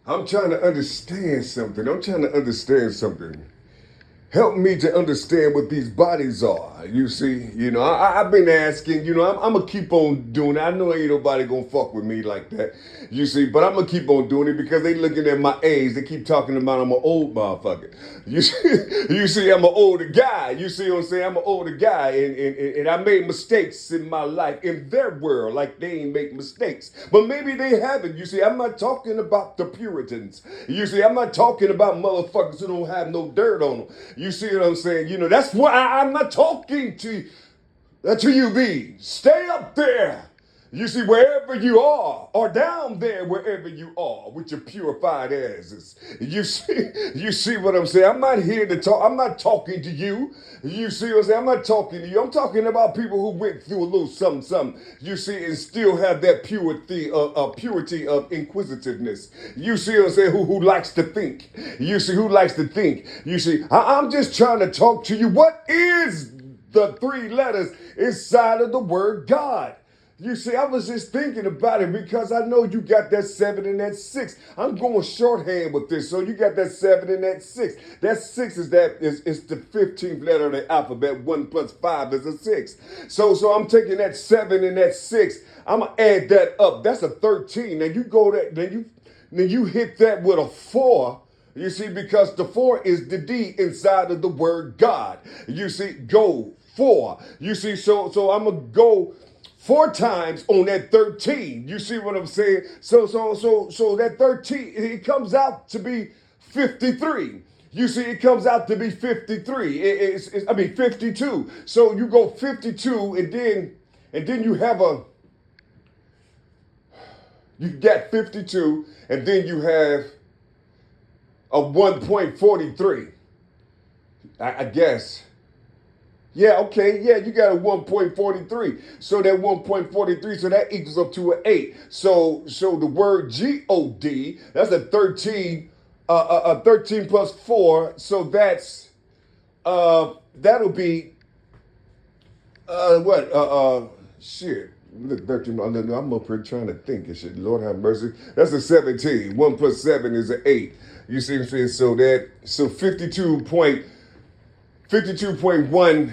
I'm trying to understand something. I'm trying to understand something. Help me to understand what these bodies are. You see, I've been asking, I'm going to keep on doing it. I know ain't nobody going to fuck with me like that. You see, but I'm going to keep on doing it because they looking at my age. They keep talking about I'm an old motherfucker. You see, I'm an older guy. You see what I'm saying? I'm an older guy and I made mistakes in my life in their world like they ain't make mistakes. But maybe they haven't. You see, I'm not talking about the Puritans. You see, I'm not talking about motherfuckers who don't have no dirt on them. You see what I'm saying? That's why I'm not talking to you, B. Stay up there. You see, wherever you are, or down there, wherever you are, with your purified asses. You see what I'm saying? I'm not here to talk. I'm not talking to you. You see what I'm saying? I'm not talking to you. I'm talking about people who went through a little something. You see, and still have that purity of inquisitiveness. You see what I'm saying? Who likes to think? You see, who likes to think? You see, I'm just trying to talk to you. What is the three letters inside of the word God? You see, I was just thinking about it because I know you got that 7 and that 6. I'm going shorthand with this. So you got that 7 and that 6. That 6 is the 15th letter of the alphabet. 1 plus 5 is a 6. So I'm taking that 7 and that 6. I'm gonna add that up. That's a 13. Now you go that then you hit that with a 4. You see, because the 4 is the D inside of the word God. You see, go 4. You see, so I'm gonna go 4 times on that 13. You see what I'm saying? So that 13, it comes out to be 53. You see, it comes out to be 53. I mean 52. So you go 52, and then you got 52, and then you have a 1.43. I guess. Yeah, okay, yeah, you got a 1.43. So that 1.43, so that equals up to an 8. So the word G-O-D, that's a 13, 13 plus 4. So that'll be, what, shit. Look, 13, I'm up here trying to think and shit. Lord have mercy. That's a 17. 1 plus 7 is an 8. You see what I'm saying? So 52.1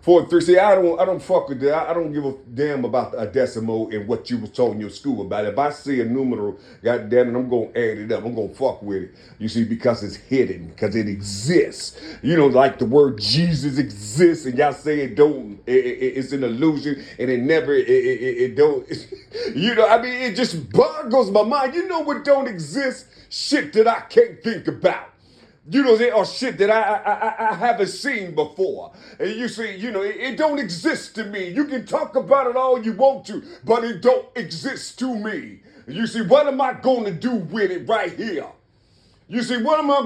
4 3. See, I don't fuck with that. I don't give a damn about a decimal and what you was told in your school about it. If I see a numeral, goddamn it, I'm gonna add it up. I'm gonna fuck with it. You see, because it's hidden, because it exists. Like the word Jesus exists, and y'all say it don't. It's an illusion, and it never. It don't. I mean, it just boggles my mind. You know what don't exist? Shit that I can't think about. Or shit that I haven't seen before. And you see, it don't exist to me. You can talk about it all you want to, but it don't exist to me. You see, what am I going to do with it right here? You see, what am I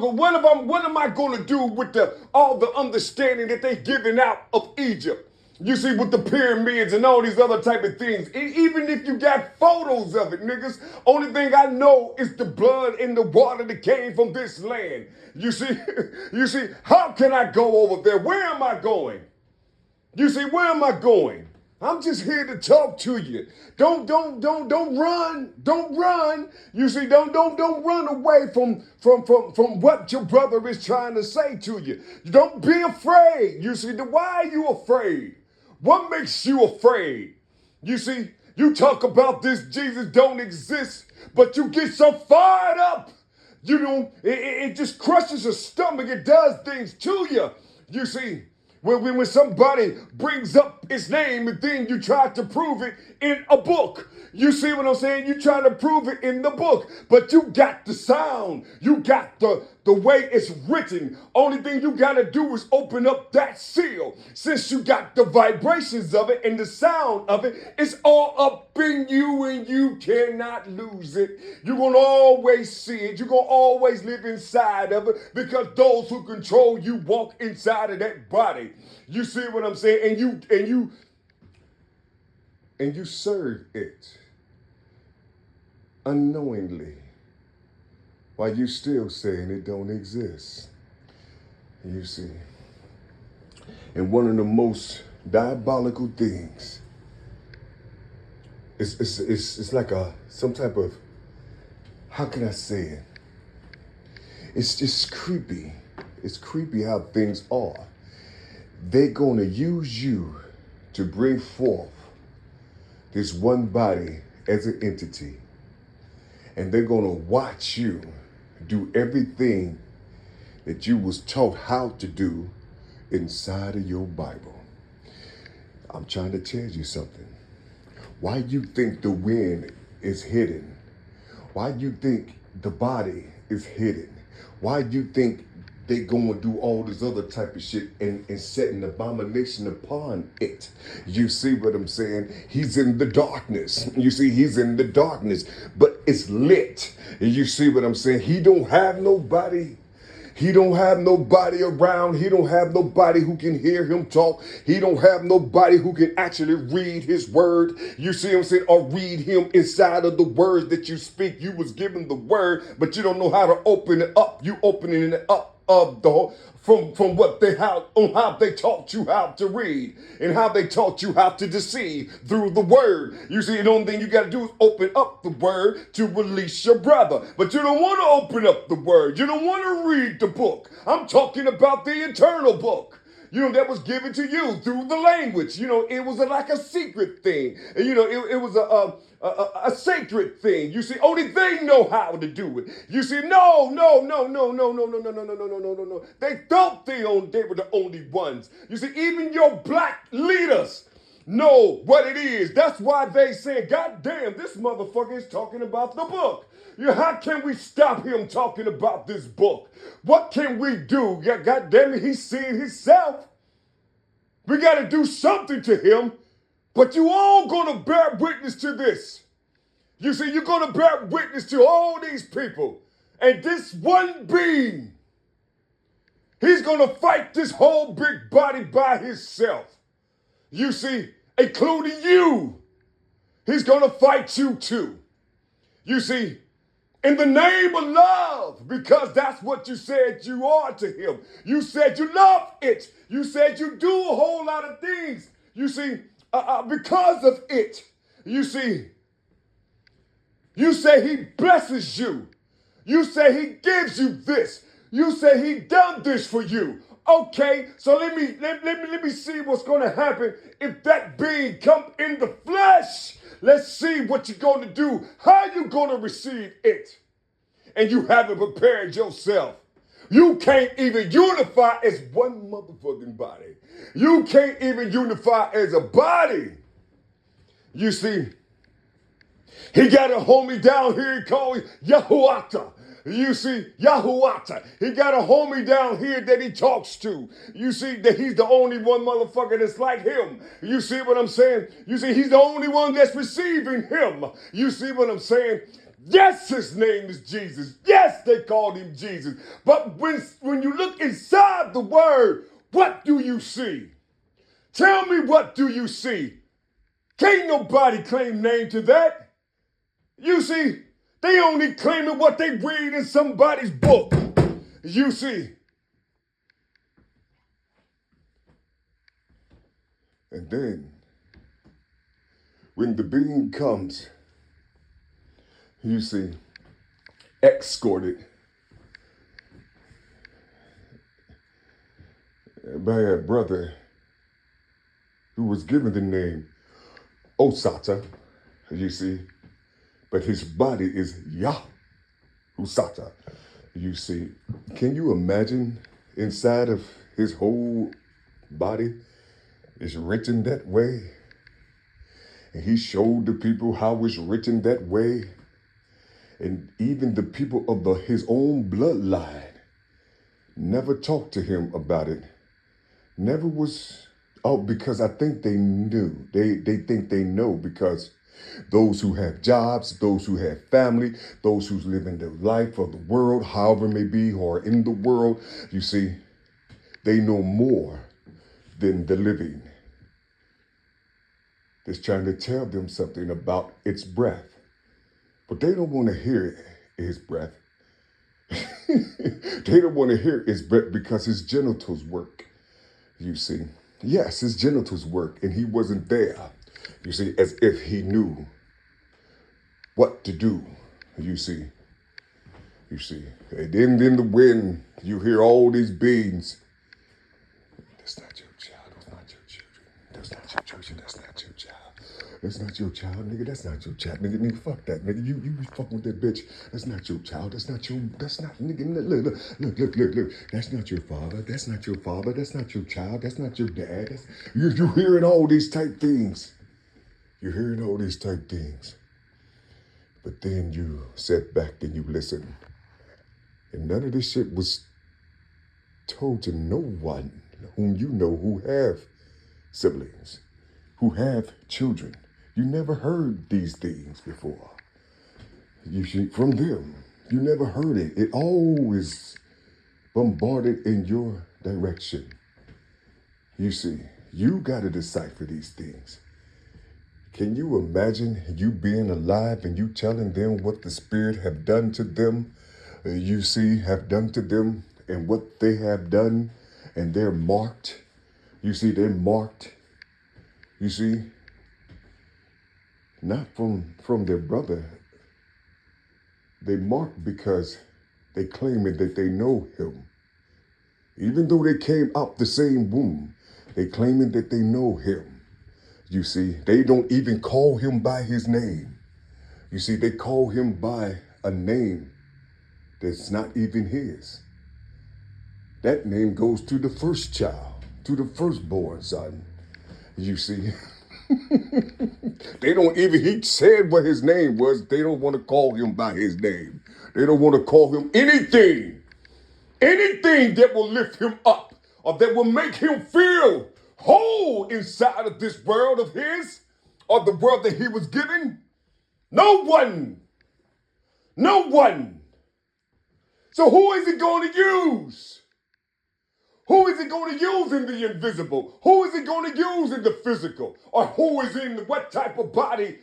going to do with all the understanding that they giving out of Egypt? You see, with the pyramids and all these other type of things. Even if you got photos of it, niggas, only thing I know is the blood and the water that came from this land. You see, how can I go over there? Where am I going? You see, where am I going? I'm just here to talk to you. Don't run. Don't run. You see, don't run away from what your brother is trying to say to you. Don't be afraid. You see, why are you afraid? What makes you afraid? You see, you talk about this Jesus don't exist, but you get so fired up. It just crushes your stomach. It does things to you. You see, when somebody brings up his name and then you try to prove it in a book. You see what I'm saying? You try to prove it in the book, but you got the sound. You got the way it's written. Only thing you got to do is open up that seal. Since you got the vibrations of it and the sound of it, it's all up in you and you cannot lose it. You're going to always see it. You're going to always live inside of it because those who control you walk inside of that body. You see what I'm saying? And you serve it unknowingly while you still saying it don't exist. You see. And one of the most diabolical things, it's like some type of how can I say it? It's just creepy. It's creepy how things are. They're going to use you to bring forth this one body as an entity. And they're going to watch you do everything that you was taught how to do inside of your Bible. I'm trying to tell you something. Why you think the wind is hidden? Why you think the body is hidden? Why you think they gonna do all this other type of shit and set an abomination upon it? You see what I'm saying? He's in the darkness. You see, he's in the darkness, but it's lit. You see what I'm saying? He don't have nobody. He don't have nobody around. He don't have nobody who can hear him talk. He don't have nobody who can actually read his word. You see what I'm saying? Or read him inside of the words that you speak. You was given the word, but you don't know how to open it up. You opening it up of the whole, from what they how they taught you how to read and how they taught you how to deceive through the word. You see, the only thing you got to do is open up the word to release your brother. But you don't want to open up the word. You don't want to read the book. I'm talking about the eternal book. That was given to you through the language. It was like a secret thing. It was a sacred thing. You see, only they know how to do it. You see, no. They thought they were the only ones. You see, even your black leaders know what it is. That's why they say, God damn, this motherfucker is talking about the book. How can we stop him talking about this book? What can we do? God damn it, he's seeing himself. We got to do something to him, but you all going to bear witness to this. You see, you're going to bear witness to all these people. And this one being, he's going to fight this whole big body by himself. You see, including you. He's going to fight you too. You see, in the name of love, because that's what you said you are to him. You said you love it. You said you do a whole lot of things. You see, because of it. You see, you say he blesses you. You say he gives you this. You say he done this for you. Okay, so let me see what's going to happen if that being come in the flesh. Let's see what you're going to do. How you going to receive it? And you haven't prepared yourself. You can't even unify as one motherfucking body. You can't even unify as a body. You see, he got a homie down here called Yahuwah. You see, Yahuwah. He got a homie down here that he talks to. You see, that he's the only one motherfucker that's like him. You see what I'm saying? You see, he's the only one that's receiving him. You see what I'm saying? Yes, his name is Jesus. Yes, they called him Jesus. But when you look inside the word, what do you see? Tell me, what do you see? Can't nobody claim name to that. You see, they only claiming what they read in somebody's book. You see. And then, when the being comes, you see, escorted by a brother who was given the name Osata, you see, but his body is Yahusata, you see. Can you imagine inside of his whole body is written that way? And he showed the people how it's written that way. And even the people of his own bloodline never talked to him about it. Never was, because I think they knew. They think they know, because those who have jobs, those who have family, those who's living their life of the world, however it may be, or in the world, you see, they know more than the living. That's trying to tell them something about its breath. But they don't want to hear his breath. They don't want to hear his breath because his genitals work, you see. Yes, his genitals work, and he wasn't there, you see, as if he knew what to do, you see. You see, and then in the wind, you hear all these beings. That's not your child. That's not your children. That's not your children. That's not your child. That's not your child, nigga. That's not your child, nigga. Fuck that, nigga. You be fucking with that bitch. That's not your child. That's not your. That's not, nigga. Look. That's not your father. That's not your father. That's not your child. That's not your dad. You hearing all these type things. You're hearing all these type things. But then you sit back and you listen. And none of this shit was told to no one whom you know who have siblings, who have children. You never heard these things before. You see, from them, you never heard it. It always bombarded in your direction. You see, you got to decipher these things. Can you imagine you being alive and you telling them what the Spirit have done to them? You see, have done to them and what they have done, and they're marked. You see, they're marked. You see, not from their brother. They marked because they claiming that they know him. Even though they came out the same womb, they claiming that they know him. You see, they don't even call him by his name. You see, they call him by a name that's not even his. That name goes to the first child, to the firstborn son. You see, they don't even, he said what his name was. They don't want to call him by his name. They don't want to call him anything that will lift him up or that will make him feel whole inside of this world of his or the world that he was given. No one. So who is he going to use? Who is he going to use in the invisible? Who is he going to use in the physical? Or who is in what type of body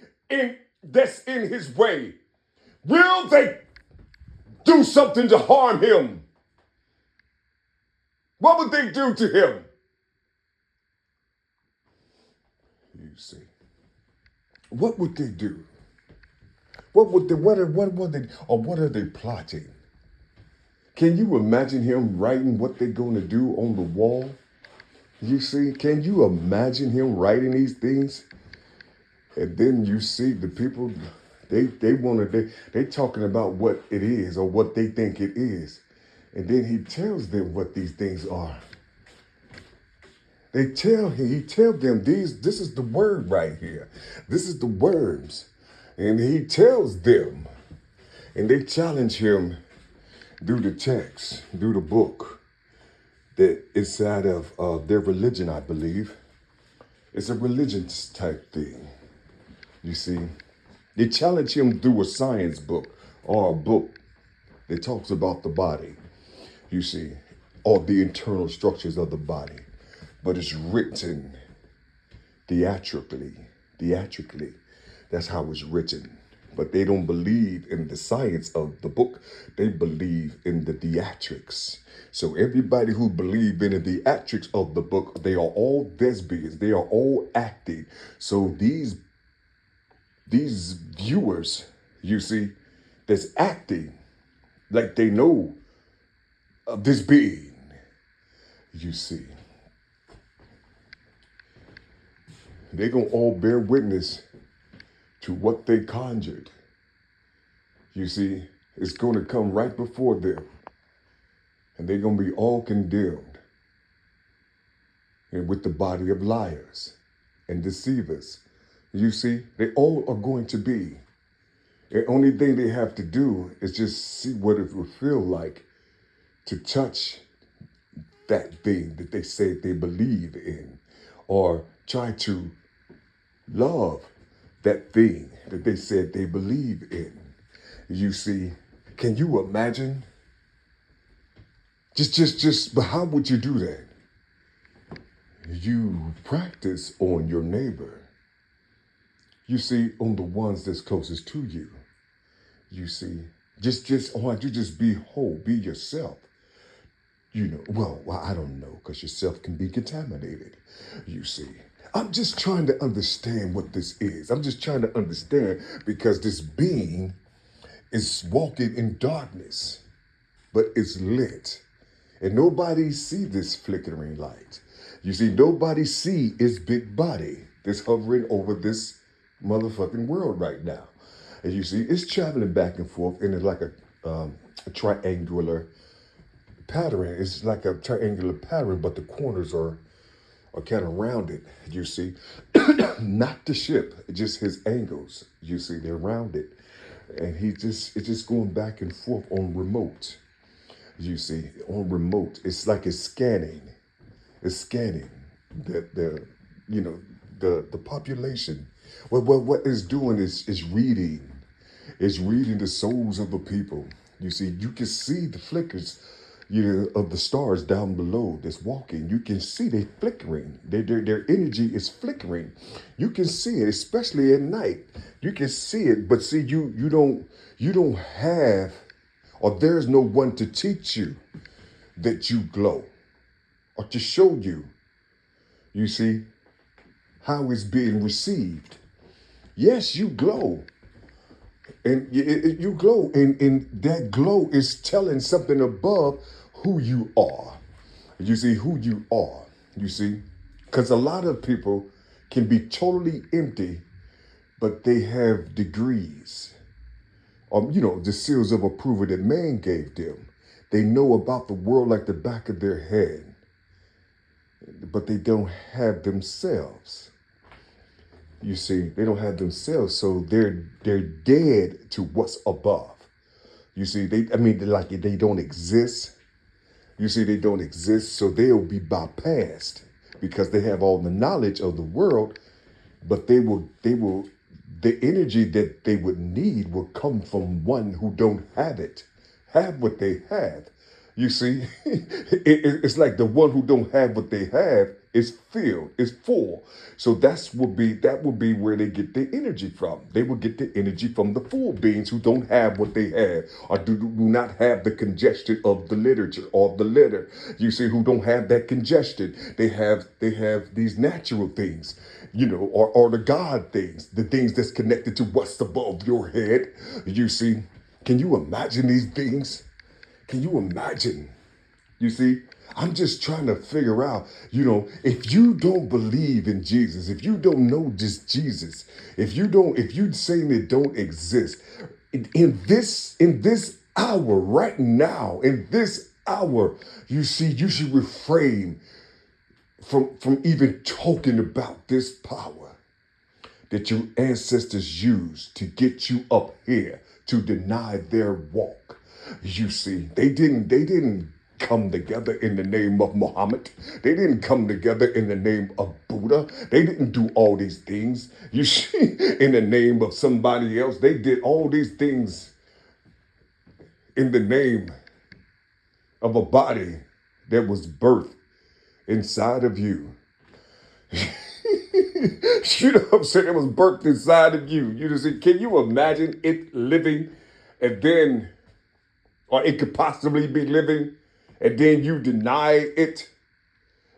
that's in his way? Will they do something to harm him? What would they do to him? You see. What would they do? What are they plotting? Can you imagine him writing what they're going to do on the wall? You see, can you imagine him writing these things? And then you see the people, they talking about what it is or what they think it is. And then he tells them what these things are. He tell them this is the word right here. This is the words. And he tells them, and they challenge him through the text, through the book, that inside of their religion, I believe. It's a religious type thing. You see, they challenge him through a science book or a book that talks about the body, you see, or the internal structures of the body. But it's written theatrically. That's how it's written. But they don't believe in the science of the book. They believe in the theatrics. So everybody who believes in the theatrics of the book, they are all thespians. They are all acting. So these viewers, you see, that's acting like they know of this being, you see. They're going to all bear witness to what they conjured. You see, it's going to come right before them. And they're going to be all condemned. And with the body of liars and deceivers. You see, they all are going to be. The only thing they have to do is just see what it will feel like to touch that thing that they say they believe in. Or try to love that thing that they said they believe in. You see, can you imagine? But how would you do that? You practice on your neighbor. You see, on the ones that's closest to you. You see, why don't you just be whole, be yourself? You know, well, I don't know, because yourself can be contaminated, you see. I'm just trying to understand what this is. I'm just trying to understand because this being is walking in darkness, but it's lit. And nobody see this flickering light. You see, nobody see its big body that's hovering over this motherfucking world right now. And you see, it's traveling back and forth in like a triangular pattern. It's like a triangular pattern, but the corners are kind of rounded. You see, not the ship, just his angles. You see, they're rounded, and it's just going back and forth on remote. You see, on remote, it's like it's scanning. It's scanning the you know the population. Well, what it's doing is reading. It's reading the souls of the people. You see, you can see the flickers, of the stars down below that's walking. You can see they flickering. Their energy is flickering. You can see it, especially at night. You can see it, but see, you don't have, or there's no one to teach you that you glow, or to show you, you see, how it's being received. Yes, you glow. And you glow, and that glow is telling something above who you are. You see, who you are. You see, because a lot of people can be totally empty, but they have degrees, the seals of approval that man gave them. They know about the world like the back of their head, but they don't have themselves. You see, they don't have themselves, so they're dead to what's above. You see, they don't exist. You see, they don't exist, so they'll be bypassed because they have all the knowledge of the world, but the energy that they would need will come from one who don't have what they have. You see, it's like the one who don't have what they have is filled, is full. So that would be where they get their energy from. They will get their energy from the full beings who don't have what they have, or do not have the congestion of the literature or the letter. You see, who don't have that congestion. They have these natural things, or the God things, the things that's connected to what's above your head. You see, can you imagine these things? Can you imagine? You see, I'm just trying to figure out, if you don't believe in Jesus, if you don't know this Jesus, if you saying it don't exist, in this hour right now, in this hour, you see, you should refrain from even talking about this power that your ancestors used to get you up here to deny their walk. You see, they didn't come together in the name of Muhammad. They didn't come together in the name of Buddha. They didn't do all these things. You see, in the name of somebody else. They did all these things in the name of a body that was birthed inside of you. You know what I'm saying? It was birthed inside of you. You just see, can you imagine it living, and then, or it could possibly be living, and then you deny it?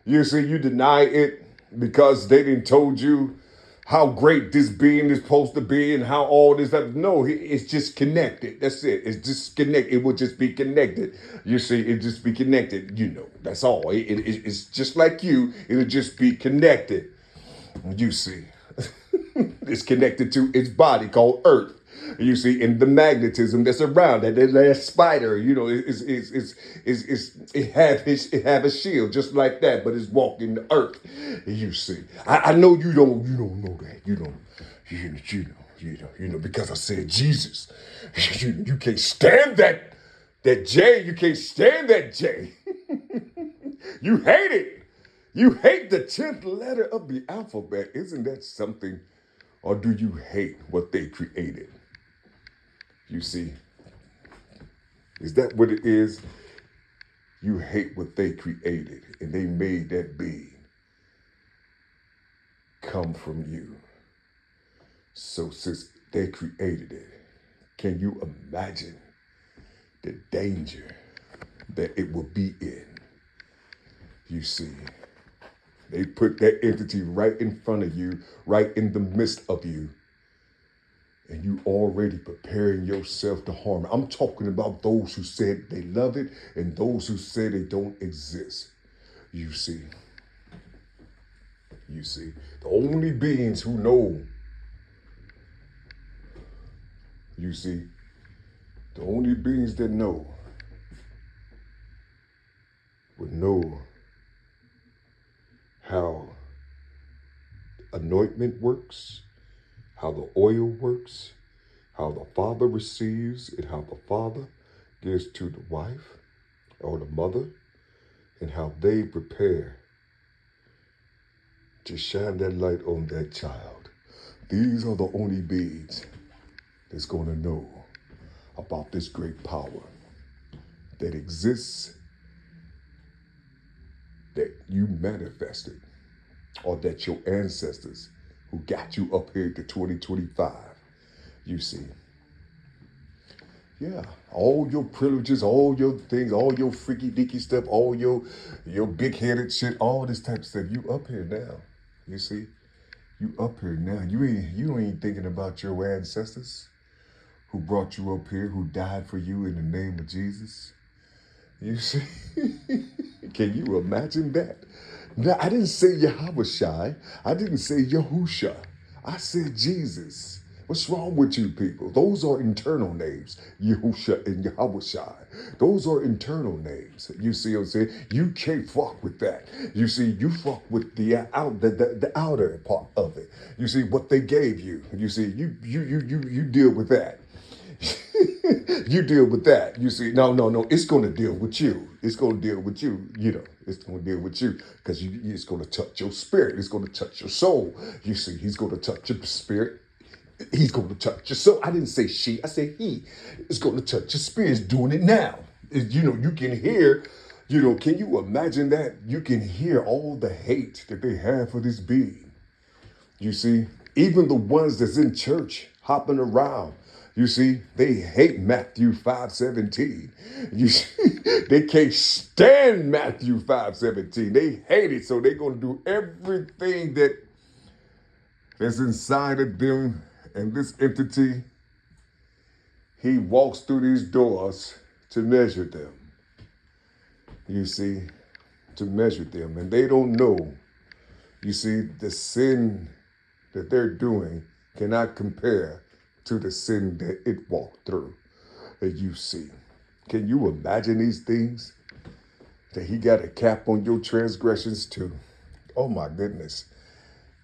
You see, you deny it because they didn't told you how great this being is supposed to be and how all this stuff. No, it's just connected. That's it. It's just connected. It will just be connected. You see, it just be connected. That's all. It's just like you. It'll just be connected. You see, it's connected to its body called Earth. You see, and the magnetism that's around it. That spider, it have a shield just like that, but it's walking the Earth. You see, I know you don't know that. You know because I said Jesus. You can't stand that J. You can't stand that J. You hate it. You hate the 10th letter of the alphabet. Isn't that something? Or do you hate what they created? You see, is that what it is? You hate what they created, and they made that being come from you. So since they created it, can you imagine the danger that it will be in? You see, they put that entity right in front of you, right in the midst of you. and you already preparing yourself to harm it. I'm talking about those who said they love it and those who say they don't exist. You see, the only beings who know, the only beings that know would know how anointment works, how the oil works, how the father receives and how the father gives to the wife or the mother, and how they prepare to shine that light on that child. These are the only beings that's going to know about this great power that exists, that you manifested, or that your ancestors who got you up here to 2025, you see. Yeah, all your privileges, all your things, all your freaky deaky stuff, all your big-headed shit, all this type of stuff, you up here now. You see? You up here now. You ain't thinking about your ancestors who brought you up here, who died for you in the name of Jesus. You see? Can you imagine that? Now, I didn't say Yahushai. I didn't say Yahusha. I said Jesus. What's wrong with you people? Those are internal names, Yahusha and Yahushai. Those are internal names. You see what I'm saying? You can't fuck with that. You see, you fuck with the outer part of it. You see what they gave you. You see, you deal with that. You deal with that. You see, no, it's going to deal with you. It's going to deal with you. It's going to deal with you because it's going to touch your spirit. It's going to touch your soul. You see, he's going to touch your spirit. He's going to touch your soul. I didn't say she. I said he is going to touch your spirit. He's doing it now. You can hear, can you imagine that? You can hear all the hate that they have for this being. You see, even the ones that's in church hopping around, you see, they hate Matthew 5:17. You see, they can't stand Matthew 5:17. They hate it, so they're going to do everything that's inside of them and this entity. He walks through these doors to measure them. You see, to measure them. And they don't know, you see, the sin that they're doing cannot compare to the sin that it walked through, that you see. Can you imagine these things? That he got a cap on your transgressions too. Oh my goodness.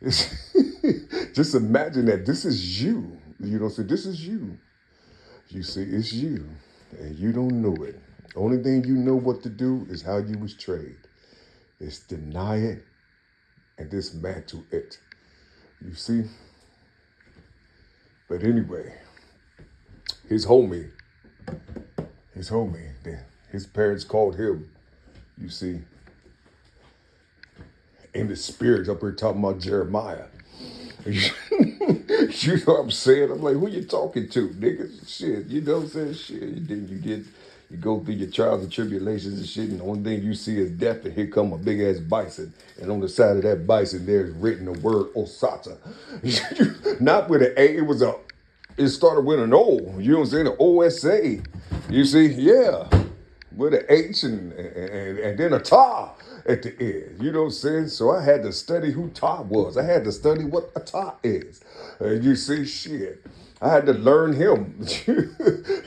Just imagine that this is you. So this is you. You see, it's you. And you don't know it. The only thing you know what to do is how you was trained. It's deny it and dismantle it. You see? But anyway, his homie, his parents called him, you see, in the spirit up here talking about Jeremiah. You know what I'm saying? I'm like, who you talking to, nigga? Shit, you know what I'm saying? Shit, and then you go through your trials and tribulations and shit, and the only thing you see is death, and here come a big ass bison, and on the side of that bison there's written the word Osata. Not with an A, it started with an O, you know what I'm saying? The OSA. You see, yeah. With an H and then a Ta at the end. You know what I'm saying? So I had to study who Ta was. I had to study what a Ta is. You see, shit. I had to learn him.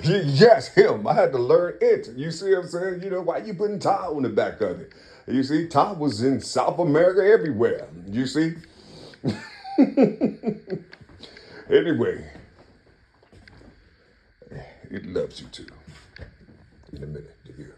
Yes, him. I had to learn it. You see what I'm saying? Why you putting Ta on the back of it? You see, Ta was in South America everywhere. You see? Anyway, it loves you too. In a minute, you hear.